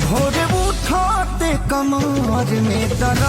भोरे उठाते कमर में दर्द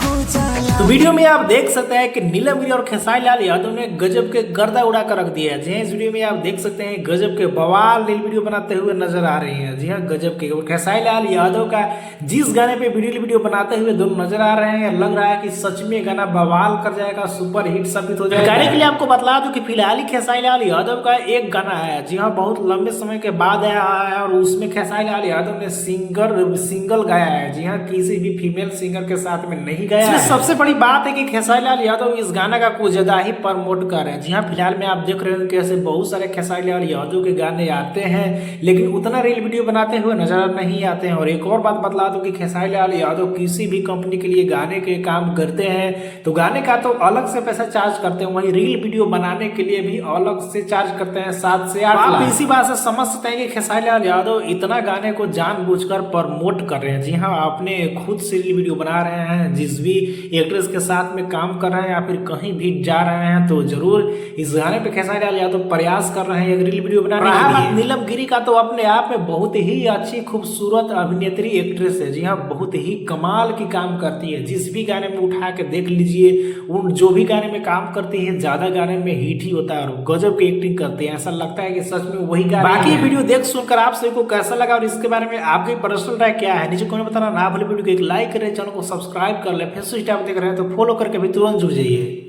हो जाला। तो वीडियो में आप देख सकते हैं कि नीलम गिरी और खेसारी लाल यादव ने गजब के गर्दा उड़ा कर रख दिया है। जी हाँ, इस वीडियो में आप देख सकते हैं गजब के बवाल रील वीडियो बनाते हुए नजर आ रहे हैं। जी हाँ, गजब के। और खेसारी लाल यादव का जिस गाने पे वीडियो बनाते हुए दोनों नजर आ रहे हैं, लग रहा है कि सच में गाना बवाल कर जाएगा, सुपर हिट साबित हो जाएगा। गाने के लिए आपको बतला दूं कि फिलहाल ही खेसारी लाल यादव का एक गाना आया। जी हाँ, बहुत लंबे समय के बाद आया है और उसमें खेसारी लाल यादव ने सिंगल गाया है। जी हाँ, किसी भी फीमेल सिंगर के साथ में नहीं गाया है। सबसे बड़ी बात है कि खेसारी लाल यादव इस गाना का कुछ ज्यादा ही प्रमोट कर रहे हैं। जी हाँ, फिलहाल में आप देख रहे हो कि ऐसे बहुत सारे खेसारी लाल यादव के गाने आते हैं, लेकिन उतना रील वीडियो बनाते हुए नजर नहीं आते हैं। और एक और बात बतला दूं कि खेसारी लाल यादव किसी भी कंपनी के लिए गाने के काम करते हैं तो गाने का तो अलग से पैसा चार्ज करते हैं, वहीं रील वीडियो बनाने के लिए भी अलग से चार्ज करते हैं 7 से 8 लाख। आप इसी बात से समझ सकते हैं कि खेसारी लाल यादव इतना गाने को जानबूझकर प्रमोट कर रहे हैं। जी हाँ, अपने खुद से रील वीडियो बना रहे हैं, जिस भी एक्ट्रेस के साथ में काम कर रहे हैं या फिर कहीं भी जा रहे हैं तो जरूर इस गाने पे खेसारी लाल यादव प्रयास कर रहे हैं एक रील वीडियो बनाने के लिए। नीलम गिरी का तो अपने आप में बहुत ही अच्छी खूबसूरत अभिनेत्री एक्ट्रेस है। जी हाँ, बहुत ही कमाल की काम करती है। जिस भी गाने में उठा के देख लीजिए, उन जो भी गाने में काम करती है ज्यादा गाने में हिट ही होता है और गजब की एक्टिंग करती है। ऐसा लगता है कि सच में वही गाने। बाकी वीडियो देख सुनकर आप सभी को कैसा लगा और इसके बारे में आपकी पर्सनल राय क्या है, नीचे कमेंट बताना ना भूलें। वीडियो को एक लाइक करें, चैनल को सब्सक्राइब कर ले, फेसबुक इंस्टा देख रहे हैं तो फॉलो करके भी तुरंत जुड़ जाइए।